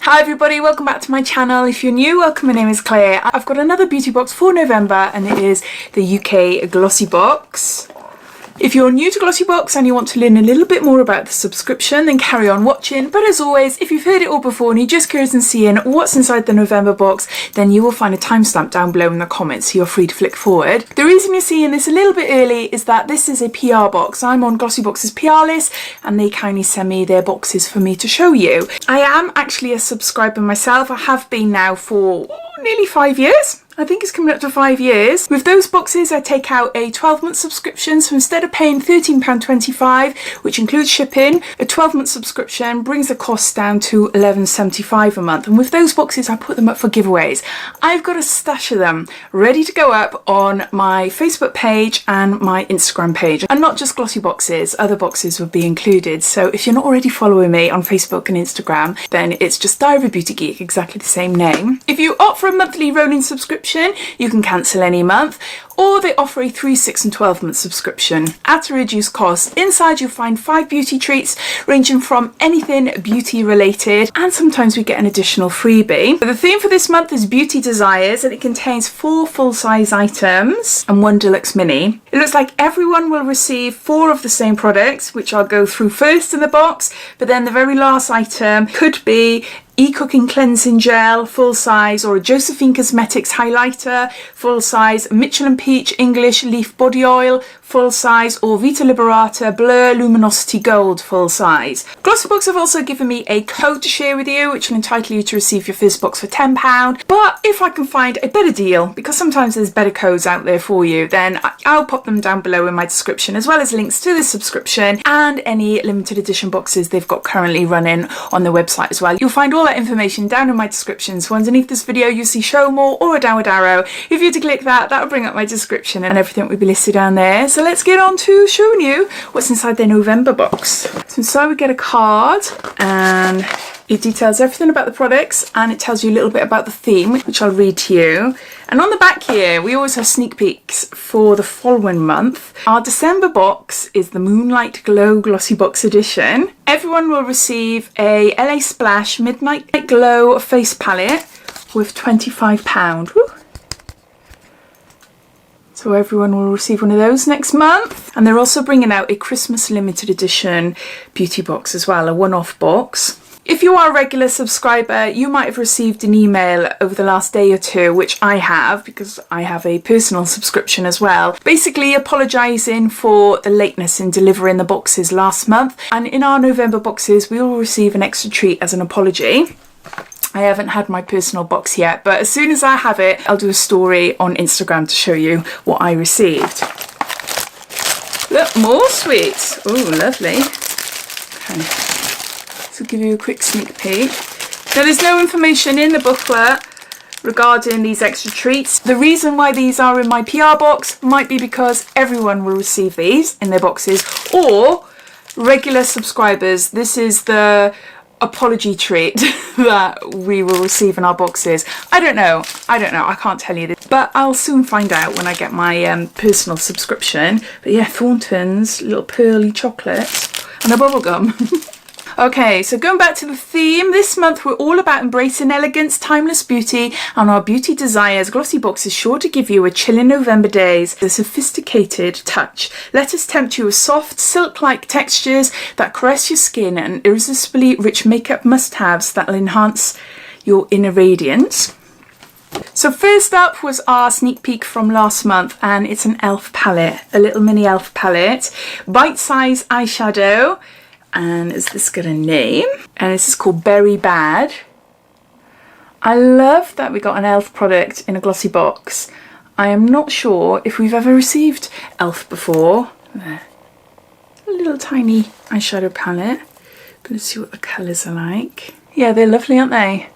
Hi everybody, welcome back to my channel. If you're new, welcome, my name is Claire. I've got another beauty box for November and it is the UK Glossybox. If you're new to Glossybox and you want to learn a little bit more about the subscription, then carry on watching. But as always, if you've heard it all before and you're just curious and seeing what's inside the November box, then you will find a timestamp down below in the comments, so you're free to flick forward. The reason you're seeing this a little bit early is that this is a PR box. I'm on Glossybox's PR list and they kindly send me their boxes for me to show you. I am actually a subscriber myself. I have been now for nearly 5 years. I think it's coming up to 5 years. With those boxes, I take out a 12-month subscription. So instead of paying £13.25, which includes shipping, a 12-month subscription brings the cost down to £11.75 a month. And with those boxes, I put them up for giveaways. I've got a stash of them ready to go up on my Facebook page and my Instagram page. And not just glossy boxes, other boxes would be included. So if you're not already following me on Facebook and Instagram, then it's just Diaryofabeautygeek, exactly the same name. If you opt for a monthly rolling subscription, you can cancel any month, or they offer a 3, 6 and 12-month subscription at a reduced cost. Inside you'll find 5 beauty treats ranging from anything beauty related, and sometimes we get an additional freebie. The theme for this month is Beauty Desires, and it contains 4 full-size items and 1 deluxe mini. It looks like everyone will receive 4 of the same products, which I'll go through first in the box, but then the very last item could be E-Cooking Cleansing Gel, full size, or a Josephine Cosmetics highlighter, full size, Mitchell & Peach English Leaf Body Oil, full size, or Vita Liberata Blur Luminosity Gold, full size. Glossybox have also given me a code to share with you, which will entitle you to receive your first box for £10. But if I can find a better deal, because sometimes there's better codes out there for you, then I'll pop them down below in my description, as well as links to the subscription and any limited edition boxes they've got currently running on their website as well. You'll find all that information down in my description. So underneath this video you see show more or a downward arrow. If you were to click that, that will bring up my description and everything will be listed down there. So let's get on to showing you what's inside their November box. So inside we get a card and it details everything about the products and it tells you a little bit about the theme, which I'll read to you. And on the back here, we always have sneak peeks for the following month. Our December box is the Moonlight Glow Glossybox edition. Everyone will receive a LA Splash Midnight Glow face palette with £25. Woo. So everyone will receive one of those next month. And they're also bringing out a Christmas limited edition beauty box as well, a one-off box. If you are a regular subscriber, you might have received an email over the last day or two, which I have because I have a personal subscription as well, basically apologising for the lateness in delivering the boxes last month. And in our November boxes, we will receive an extra treat as an apology. I haven't had my personal box yet, but as soon as I have it, I'll do a story on Instagram to show you what I received. Look, more sweets. Oh, lovely. Okay. So give you a quick sneak peek. Now there's no information in the booklet regarding these extra treats. The reason why these are in my PR box might be because everyone will receive these in their boxes, or regular subscribers. This is the apology treat that we will receive in our boxes. I don't know, I can't tell you this, but I'll soon find out when I get my personal subscription. But yeah, Thornton's little pearly chocolates and a bubble gum. Okay, so going back to the theme, this month we're all about embracing elegance, timeless beauty, and our Beauty Desires Glossybox is sure to give you a chilling November days, a sophisticated touch. Let us tempt you with soft, silk-like textures that caress your skin and irresistibly rich makeup must-haves that will enhance your inner radiance. So first up was our sneak peek from last month, and it's an e.l.f. palette, a little mini e.l.f. palette, bite-size eyeshadow. And is this got a name? And this is called Berry Bad. I love that we got an e.l.f. product in a glossy box. I am not sure if we've ever received e.l.f. before. There. A little tiny eyeshadow palette. Gonna see what the colours are like. Yeah, they're lovely, aren't they?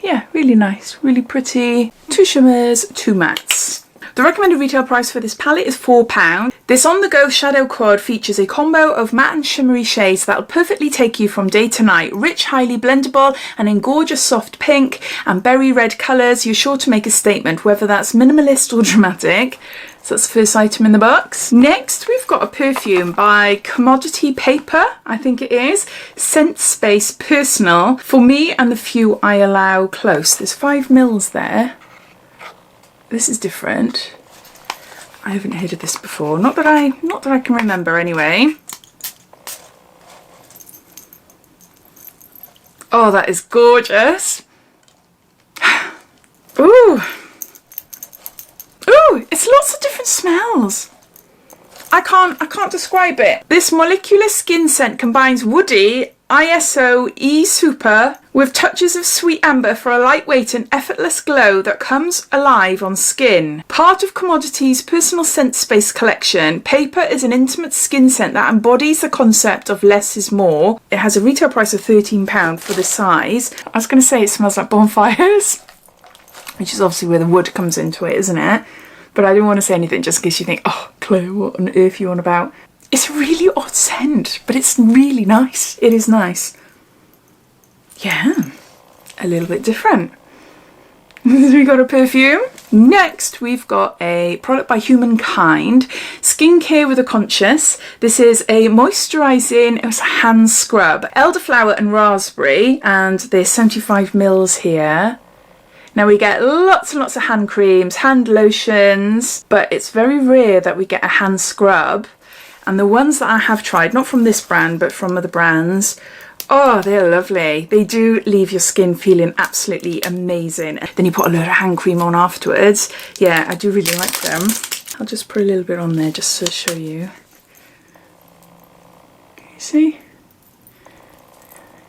Yeah, really nice, really pretty. 2 shimmers, 2 mattes. The recommended retail price for this palette is £4. This on-the-go shadow quad features a combo of matte and shimmery shades that will perfectly take you from day to night. Rich, highly blendable, and in gorgeous soft pink and berry red colours, you're sure to make a statement, whether that's minimalist or dramatic. So that's the first item in the box. Next, we've got a perfume by Commodity Paper, I think it is. Scent Space Personal. For me and the few I allow close. There's 5 mils there. This is different. I haven't heard of this before. Not that I can remember anyway. Oh, that is gorgeous. Ooh. Ooh, it's lots of different smells. I can't describe it. This molecular skin scent combines woody ISO E Super with touches of sweet amber for a lightweight and effortless glow that comes alive on skin. Part of Commodity's personal scent space collection, Paper is an intimate skin scent that embodies the concept of less is more. It has a retail price of £13 for the size. I was going to say it smells like bonfires, which is obviously where the wood comes into it, isn't it? But I didn't want to say anything just in case you think, oh, Claire, what on earth are you on about? It's a really odd scent, but it's really nice. It is nice. Yeah, a little bit different. We got a perfume. Next, we've got a product by Humankind, Skincare with a Conscious. This is a moisturising, it's a hand scrub, elderflower and raspberry, and there's 75 mils here. Now we get lots and lots of hand creams, hand lotions, but it's very rare that we get a hand scrub. And the ones that I have tried, not from this brand, but from other brands, oh, they're lovely. They do leave your skin feeling absolutely amazing. Then you put a load of hand cream on afterwards. Yeah, I do really like them. I'll just put a little bit on there just to show you. Can you see?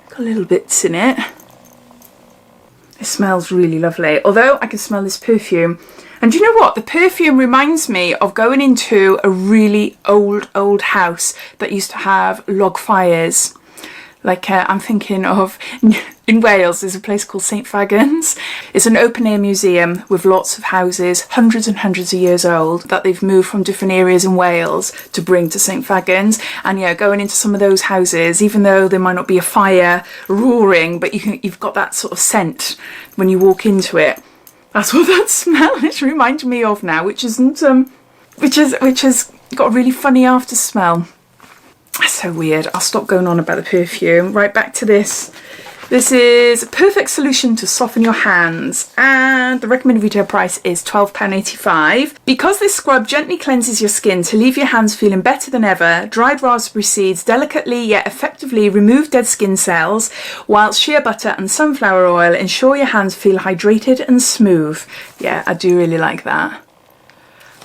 Got little bits in it. It smells really lovely. Although I can smell this perfume. And do you know what? The perfume reminds me of going into a really old house that used to have log fires. Like I'm thinking of, in Wales, there's a place called St Fagans. It's an open air museum with lots of houses, hundreds and hundreds of years old, that they've moved from different areas in Wales to bring to St Fagans. And yeah, going into some of those houses, even though there might not be a fire roaring, but you've got that sort of scent when you walk into it. That's what that smell is reminding me of now, which has got a really funny after smell. That's so weird. I'll stop going on about the perfume. Right, back to this. This is a perfect solution to soften your hands, and the recommended retail price is £12.85. Because this scrub gently cleanses your skin to leave your hands feeling better than ever, dried raspberry seeds delicately yet effectively remove dead skin cells, whilst shea butter and sunflower oil ensure your hands feel hydrated and smooth. Yeah, I do really like that.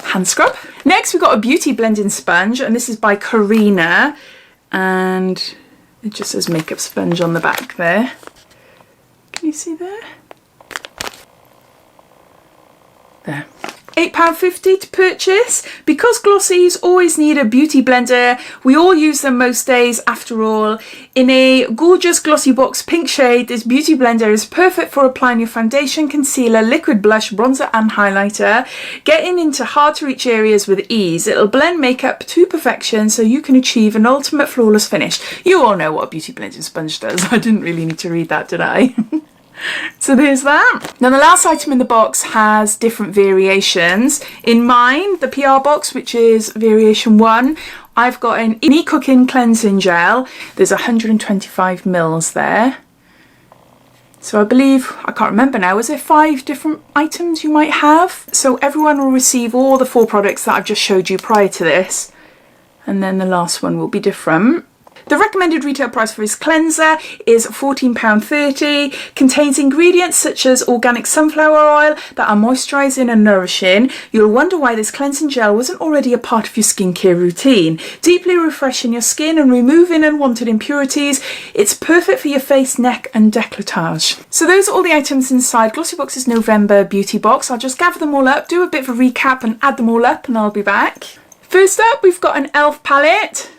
Hand scrub. Next we've got a beauty blending sponge, and this is by Karina, and it just says makeup sponge on the back there. Can you see there? There. £8.50 to purchase. Because glossies always need a beauty blender, we all use them most days after all. In a gorgeous Glossybox pink shade, this beauty blender is perfect for applying your foundation, concealer, liquid blush, bronzer and highlighter, getting into hard to reach areas with ease. It'll blend makeup to perfection so you can achieve an ultimate flawless finish. You all know what a beauty blending sponge does. I didn't really need to read that, did I? So there's that. Now the last item in the box has different variations. In mine, the PR box, which is variation 1, I've got an e-cooking cleansing gel. There's 125 mils there. So I believe, I can't remember now, was there 5 different items you might have? So everyone will receive all the 4 products that I've just showed you prior to this. And then the last one will be different. The recommended retail price for this cleanser is £14.30, contains ingredients such as organic sunflower oil that are moisturising and nourishing. You'll wonder why this cleansing gel wasn't already a part of your skincare routine. Deeply refreshing your skin and removing unwanted impurities. It's perfect for your face, neck and décolletage. So those are all the items inside Glossybox's November beauty box. I'll just gather them all up, do a bit of a recap and add them all up and I'll be back. First up, we've got an e.l.f. palette.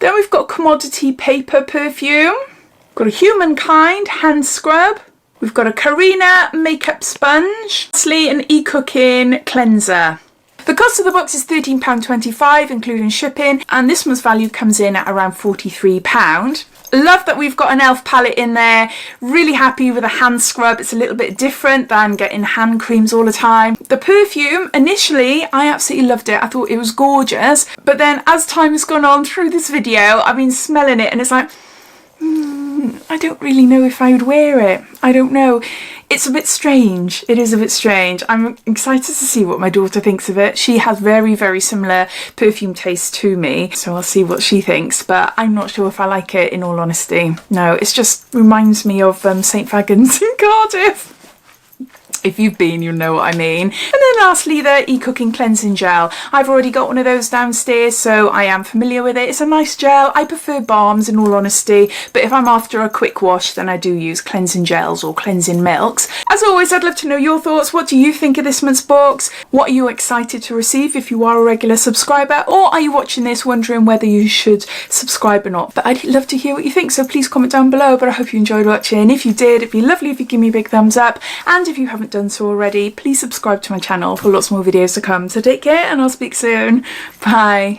Then we've got Commodity Paper perfume. We've got a Humankind hand scrub. We've got a Karina makeup sponge. Lastly, an e-cooking cleanser. The cost of the box is £13.25 including shipping, and this month's value comes in at around £43. Love that we've got an e.l.f. palette in there. Really happy with a hand scrub. It's a little bit different than getting hand creams all the time. The perfume, initially, I absolutely loved it. I thought it was gorgeous. But then as time has gone on through this video, I've been smelling it and it's like, I don't really know if I would wear it. I don't know. It's a bit strange. It is a bit strange. I'm excited to see what my daughter thinks of it. She has very, very similar perfume taste to me, so I'll see what she thinks, but I'm not sure if I like it, in all honesty. No, it just reminds me of St. Fagans in Cardiff. If you've been, you'll know what I mean. And then lastly, the e-cooking cleansing gel. I've already got one of those downstairs, so I am familiar with it. It's a nice gel. I prefer balms, in all honesty, but if I'm after a quick wash, then I do use cleansing gels or cleansing milks. As always, I'd love to know your thoughts. What do you think of this month's box? What are you excited to receive if you are a regular subscriber, or are you watching this wondering whether you should subscribe or not? But I'd love to hear what you think, so please comment down below. But I hope you enjoyed watching. If you did, it'd be lovely if you give me a big thumbs up, and if you haven't done so already, please subscribe to my channel for lots more videos to come. So take care and I'll speak soon. Bye.